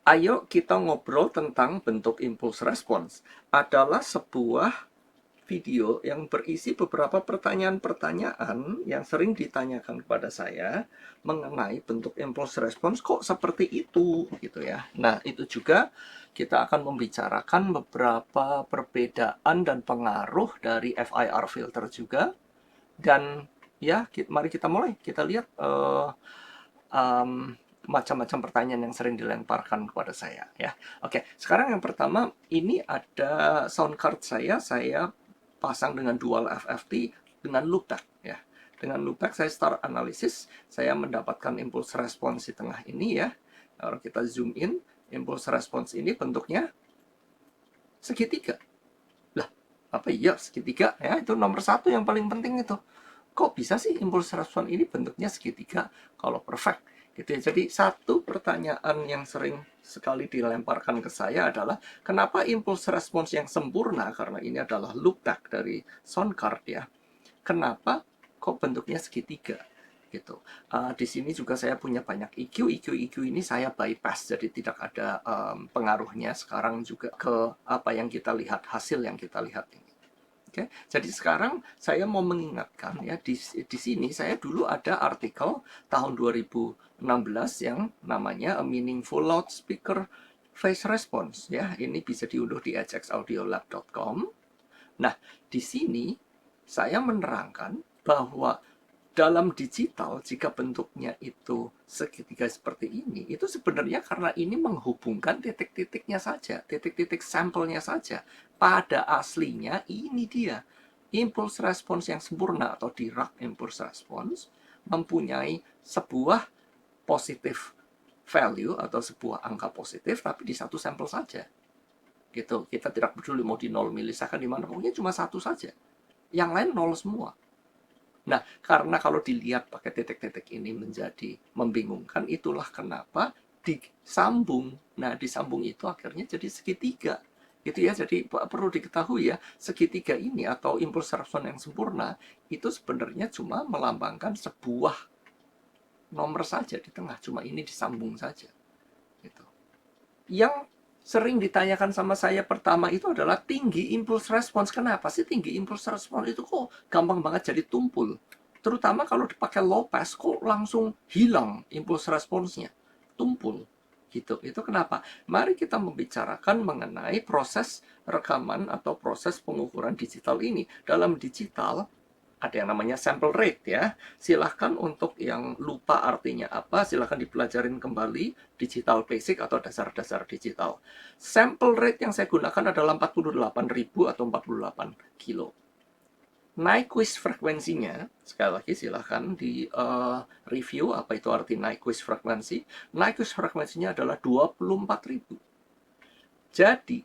Ayo kita ngobrol tentang bentuk impulse response. Adalah sebuah video yang berisi beberapa pertanyaan-pertanyaan yang sering ditanyakan kepada saya mengenai bentuk impulse response kok seperti itu gitu ya. Nah, itu juga kita akan membicarakan beberapa perbedaan dan pengaruh dari FIR filter juga. Dan ya, mari kita mulai. Kita lihat macam-macam pertanyaan yang sering dilemparkan kepada saya ya. Oke, sekarang yang pertama ini ada sound card saya pasang dengan dual FFT dengan loopback ya. Dengan loopback saya start analysis, saya mendapatkan impulse response di tengah ini ya. Kalau kita zoom in, impulse response ini bentuknya segitiga. Lah, apa iya segitiga ya? Itu nomor satu yang paling penting itu. Kok bisa sih impulse response ini bentuknya segitiga kalau perfect? Gitu ya. Jadi satu pertanyaan yang sering sekali dilemparkan ke saya adalah kenapa impulse response yang sempurna, karena ini adalah loopback dari sound card ya, kenapa kok bentuknya segitiga gitu. Di sini juga saya punya banyak EQ ini saya bypass, jadi tidak ada pengaruhnya sekarang juga ke apa yang kita lihat, hasil yang kita lihat ini. Oke, jadi sekarang saya mau mengingatkan ya, di sini saya dulu ada artikel tahun 2016 yang namanya A Meaningful Loudspeaker Phase Response ya. Ini bisa diunduh di hxaudiolab.com. Nah, di sini saya menerangkan bahwa dalam digital, jika bentuknya itu segitiga seperti ini, itu sebenarnya karena ini menghubungkan titik-titiknya saja, titik-titik sampelnya saja. Pada aslinya ini dia, impulse response yang sempurna atau Dirac impulse response mempunyai sebuah positif value atau sebuah angka positif, tapi di satu sampel saja. Gitu. Kita tidak peduli mau di 0 milisecond di mana, pokoknya cuma satu saja. Yang lain 0 semua. Nah, karena kalau dilihat pakai titik-titik ini menjadi membingungkan, itulah kenapa disambung. Nah, disambung itu akhirnya jadi segitiga. Gitu ya, jadi perlu diketahui ya, segitiga ini atau impulse response yang sempurna, itu sebenarnya cuma melambangkan sebuah nomor saja di tengah, cuma ini disambung saja. Gitu. Yang sering ditanyakan sama saya pertama itu adalah tinggi impulse response. Kenapa sih tinggi impulse response itu kok gampang banget jadi tumpul? Terutama kalau dipakai low pass kok langsung hilang impulse response-nya. Tumpul. Gitu. Itu kenapa? Mari kita membicarakan mengenai proses rekaman atau proses pengukuran digital ini. Dalam digital, ada yang namanya sample rate ya. Silahkan untuk yang lupa artinya apa, silahkan dipelajarin kembali digital basic atau dasar-dasar digital. Sample rate yang saya gunakan adalah 48.000 atau 48 kilo. Nyquist frekuensinya, sekali lagi silahkan di review apa itu arti Nyquist frekuensi. Nyquist frekuensinya adalah 24.000. Jadi,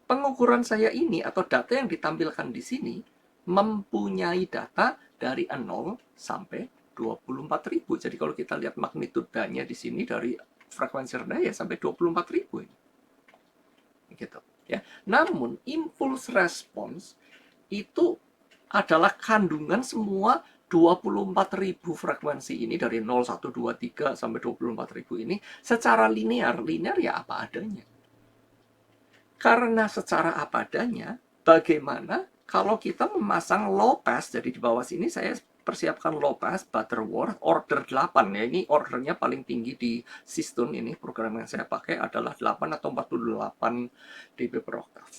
pengukuran saya ini atau data yang ditampilkan di sini mempunyai data dari 0 sampai 24.000. Jadi kalau kita lihat magnitudanya di sini dari frekuensi rendah ya sampai 24.000 ini. Gitu ya. Namun impulse response itu adalah kandungan semua 24.000 frekuensi ini dari 0, 1, 2, 3 sampai 24.000 ini secara linear. Linear ya apa adanya. Karena secara apa adanya, bagaimana kalau kita memasang low pass, jadi di bawah sini saya persiapkan low pass Butterworth order 8 ya, ini ordernya paling tinggi di Sistune ini, program yang saya pakai adalah 8 atau 48 dB per octave.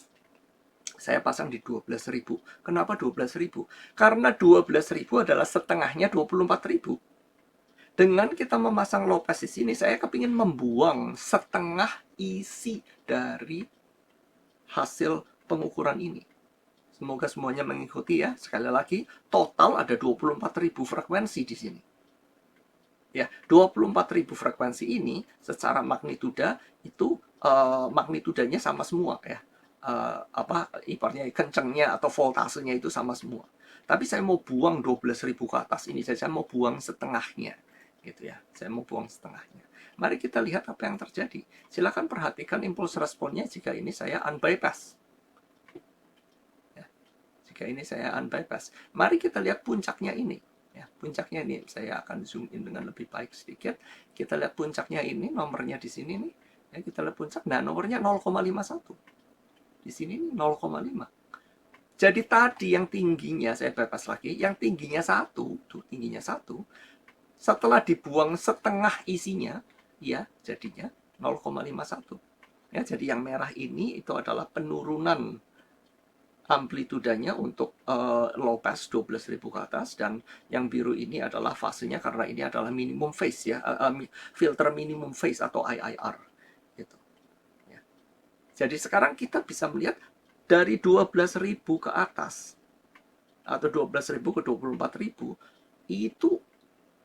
Saya pasang di 12.000. Kenapa 12.000? Karena 12.000 adalah setengahnya 24.000. Dengan kita memasang low pass di sini, saya kepingin membuang setengah isi dari hasil pengukuran ini. Semoga semuanya mengikuti ya. Sekali lagi, total ada 24.000 frekuensi di sini. Ya, 24.000 frekuensi ini secara magnituda itu magnitudanya sama semua ya. Ibaratnya kencengnya atau voltasenya itu sama semua. Tapi saya mau buang 12.000 ke atas ini, saya mau buang setengahnya. Gitu ya. Saya mau buang setengahnya. Mari kita lihat apa yang terjadi. Silakan perhatikan impulse responnya jika ini saya unbypass. Jika ini saya unbypass. Mari kita lihat puncaknya ini. Ya, puncaknya ini saya akan zoom in dengan lebih baik sedikit. Kita lihat puncaknya ini, nomornya di sini nih. Ya, kita lihat puncak. Nah, nomornya 0,51. Di sini nih 0,5. Jadi tadi yang tingginya, saya bypass lagi, yang tingginya 1, tuh tingginya 1, setelah dibuang setengah isinya, ya jadinya 0,51. Ya, jadi yang merah ini itu adalah penurunan amplitudanya untuk low pass 12.000 ke atas, dan yang biru ini adalah fasenya karena ini adalah minimum phase ya, filter minimum phase atau IIR gitu ya. Jadi sekarang kita bisa melihat dari 12.000 ke atas atau 12.000 ke 24.000 itu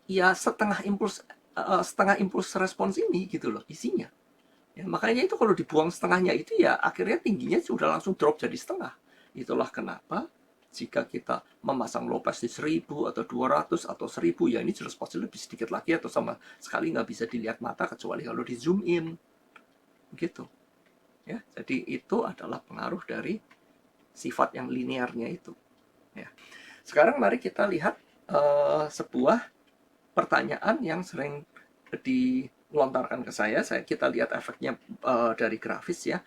ya setengah impuls respons ini gitu loh isinya. Ya, makanya itu kalau dibuang setengahnya itu ya akhirnya tingginya sudah langsung drop jadi setengah. Itulah kenapa jika kita memasang low pass di 1000 atau 200 atau 1000, ya ini jelas pasti lebih sedikit lagi atau sama sekali nggak bisa dilihat mata kecuali kalau di zoom in. Gitu. Ya, jadi itu adalah pengaruh dari sifat yang linearnya itu. Ya. Sekarang mari kita lihat sebuah pertanyaan yang sering dilontarkan ke saya. Kita lihat efeknya dari grafis ya.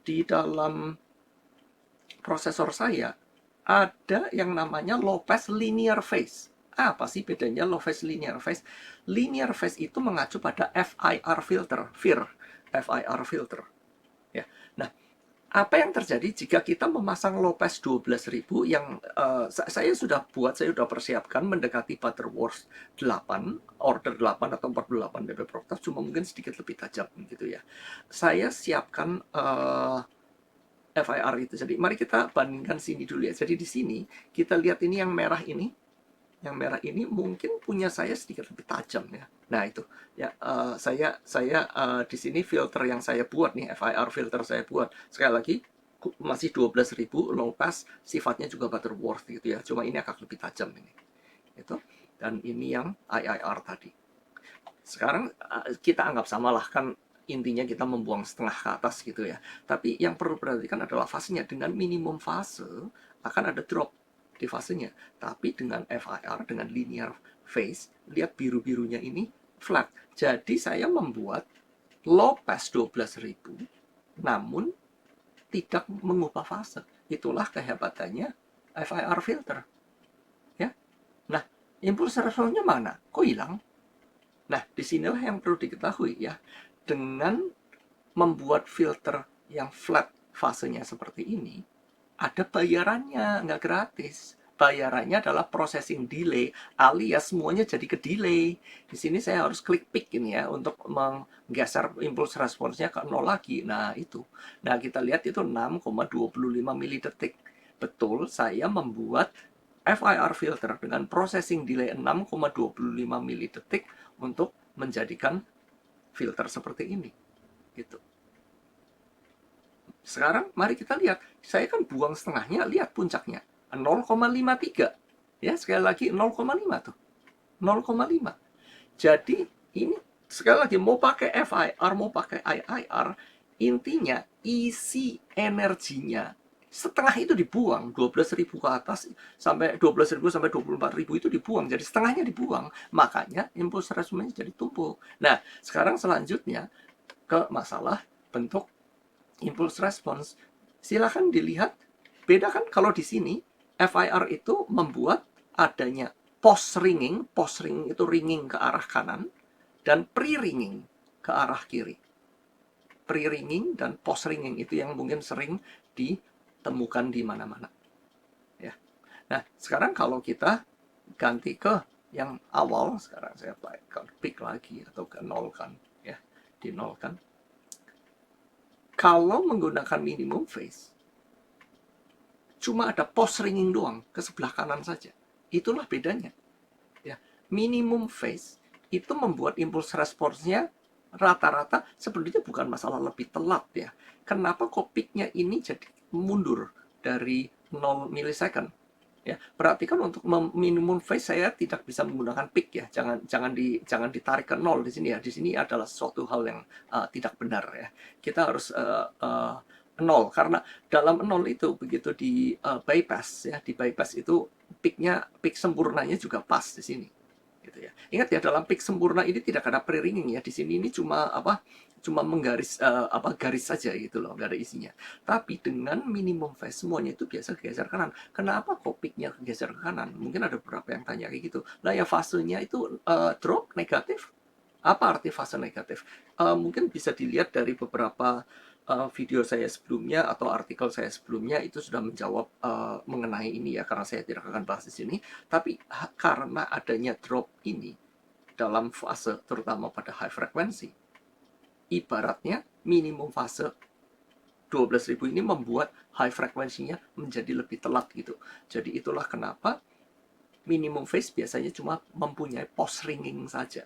Di dalam prosesor saya ada yang namanya low pass linear phase. Apa sih bedanya low pass linear phase? Linear phase itu mengacu pada FIR filter, FIR filter. Ya. Nah, apa yang terjadi jika kita memasang low pass 12.000 yang saya sudah persiapkan mendekati Butterworth 8, order 8 atau 48 dB per octave, cuma mungkin sedikit lebih tajam gitu ya. Saya siapkan FIR itu. Jadi mari kita bandingkan sini dulu ya. Jadi di sini kita lihat ini yang merah ini. Yang merah ini mungkin punya saya sedikit lebih tajam ya. Nah itu ya, saya di sini filter yang saya buat nih, FIR filter saya buat. Sekali lagi masih 12.000 low pass, sifatnya juga Butterworth gitu ya. Cuma ini agak lebih tajam ini. Itu, dan ini yang IIR tadi. Sekarang kita anggap samalah, kan intinya kita membuang setengah ke atas gitu ya. Tapi yang perlu perhatikan adalah fasenya. Dengan minimum fase akan ada drop di fasenya. Tapi dengan FIR, dengan linear phase, lihat biru-birunya ini flat. Jadi saya membuat low pass 12.000 namun tidak mengubah fase. Itulah kehebatannya FIR filter. Ya. Nah, impuls responnya mana? Kok hilang? Nah, disinilah yang perlu diketahui ya. Dengan membuat filter yang flat fasenya seperti ini, ada bayarannya, nggak gratis. Bayarannya adalah processing delay, alias semuanya jadi ke delay. Di sini saya harus klik pick ini ya, untuk menggeser impuls responsnya ke 0 lagi. Nah, itu. Nah, kita lihat itu 6,25 milidetik. Betul, saya membuat FIR filter dengan processing delay 6,25 milidetik untuk menjadikan filter seperti ini. Gitu. Sekarang mari kita lihat. Saya kan buang setengahnya, lihat puncaknya. 0,53. Ya, sekali lagi 0,5 tuh. 0,5. Jadi ini sekali lagi mau pakai FIR, mau pakai IIR, intinya isi energinya setengah itu dibuang, 12.000 ke atas sampai 12.000 sampai 24.000 itu dibuang, jadi setengahnya dibuang, makanya impuls responsnya jadi tumpul. Nah, sekarang selanjutnya ke masalah bentuk impuls respons. Silahkan dilihat, beda kan kalau di sini FIR itu membuat adanya post ringing itu ringing ke arah kanan, dan pre-ringing ke arah kiri. Pre-ringing dan post-ringing itu yang mungkin sering ditemukan di mana-mana. Ya. Nah, sekarang kalau kita ganti ke yang awal, sekarang saya pick lagi atau ke nolkan, ya, di nolkan. Kalau menggunakan minimum phase, cuma ada post-ringing doang ke sebelah kanan saja. Itulah bedanya. Ya, minimum phase itu membuat impuls responsnya rata-rata sebenarnya bukan masalah lebih telat ya. Kenapa kok peak-nya ini jadi mundur dari 0 milisecond? Ya, perhatikan untuk minimum phase saya tidak bisa menggunakan peak ya. Jangan ditarik ke 0 di sini ya. Di sini adalah suatu hal yang tidak benar ya. Kita harus 0 karena dalam 0 itu begitu di bypass ya, di bypass itu peak sempurnanya juga pas di sini. gitu ya. Ingat ya, dalam peak sempurna ini tidak ada pre-ringing ya. Di sini ini cuma cuma menggaris garis saja gitu loh, nggak ada isinya. Tapi dengan minimum phase semuanya itu biasa geser kanan. Kenapa kok peaknya geser ke kanan? Mungkin ada beberapa yang tanya kayak gitu. Lah ya fasenya itu drop negatif. Apa arti fase negatif? Mungkin bisa dilihat dari beberapa video saya sebelumnya atau artikel saya sebelumnya itu sudah menjawab mengenai ini ya, karena saya tidak akan bahas di sini. Tapi karena adanya drop ini dalam fase terutama pada high frequency, ibaratnya minimum fase 12.000 ini membuat high frekuensinya menjadi lebih telat gitu. Jadi itulah kenapa minimum phase biasanya cuma mempunyai post ringing saja,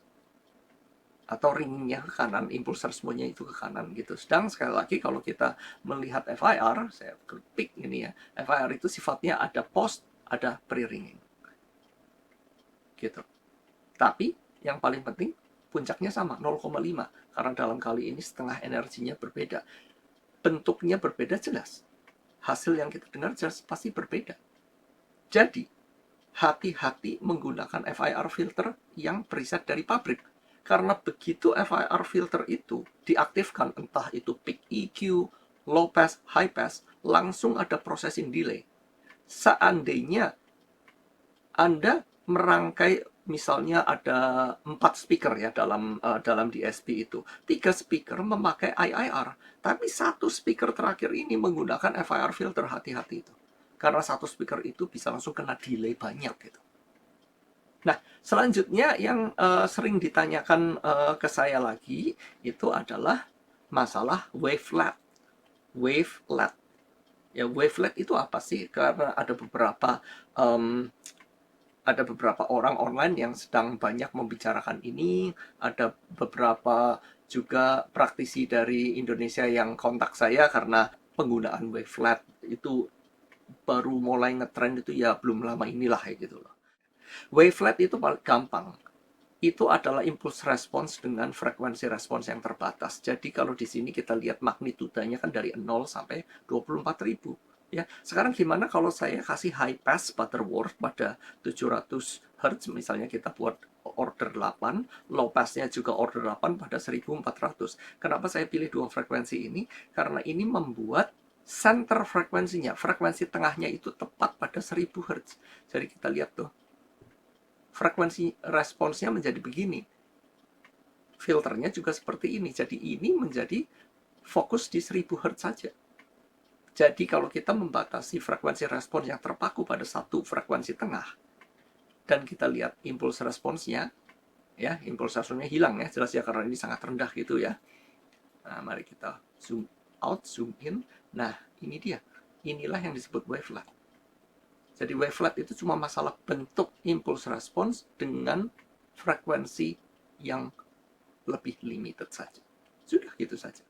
atau ringingnya ke kanan, impulsor semuanya itu ke kanan gitu. Sedang sekali lagi kalau kita melihat FIR, saya klik ini ya, FIR itu sifatnya ada post, ada pre-ringing gitu. Tapi yang paling penting puncaknya sama 0,5, karena dalam kali ini setengah energinya berbeda, bentuknya berbeda jelas, hasil yang kita dengar jelas pasti berbeda. Jadi hati-hati menggunakan FIR filter yang preset dari pabrik. Karena begitu FIR filter itu diaktifkan, entah itu peak EQ, low pass, high pass, langsung ada processing delay. Seandainya Anda merangkai, misalnya ada 4 speaker ya dalam DSP itu, 3 speaker memakai IIR, tapi 1 speaker terakhir ini menggunakan FIR filter, hati-hati itu. Karena 1 speaker itu bisa langsung kena delay banyak gitu. Nah, selanjutnya yang sering ditanyakan ke saya lagi itu adalah masalah wavelet. Wavelet. Ya, wavelet itu apa sih? Karena ada beberapa orang online yang sedang banyak membicarakan ini, ada beberapa juga praktisi dari Indonesia yang kontak saya karena penggunaan wavelet itu baru mulai ngetrend itu ya belum lama inilah ya gitu loh. Wavelet itu paling gampang. Itu adalah impuls respons dengan frekuensi respons yang terbatas. Jadi kalau di sini kita lihat magnitudanya kan dari 0 sampai 24.000. Ya, sekarang gimana kalau saya kasih high pass Butterworth pada 700 Hz, misalnya kita buat order 8, low passnya juga order 8 pada 1400. Kenapa saya pilih dua frekuensi ini? Karena ini membuat center frekuensinya, frekuensi tengahnya itu tepat pada 1000 Hz. Jadi kita lihat tuh, frekuensi responsnya menjadi begini. Filternya juga seperti ini. Jadi ini menjadi fokus di 1000 Hz saja. Jadi kalau kita membatasi frekuensi respons yang terpaku pada satu frekuensi tengah, dan kita lihat impuls responsnya, ya, impuls responsnya hilang ya, jelas ya, karena ini sangat rendah gitu ya. Nah, mari kita zoom out, zoom in. Nah, ini dia. Inilah yang disebut wavelet. Jadi wavelet itu cuma masalah bentuk impuls respons dengan frekuensi yang lebih limited saja. Sudah gitu saja.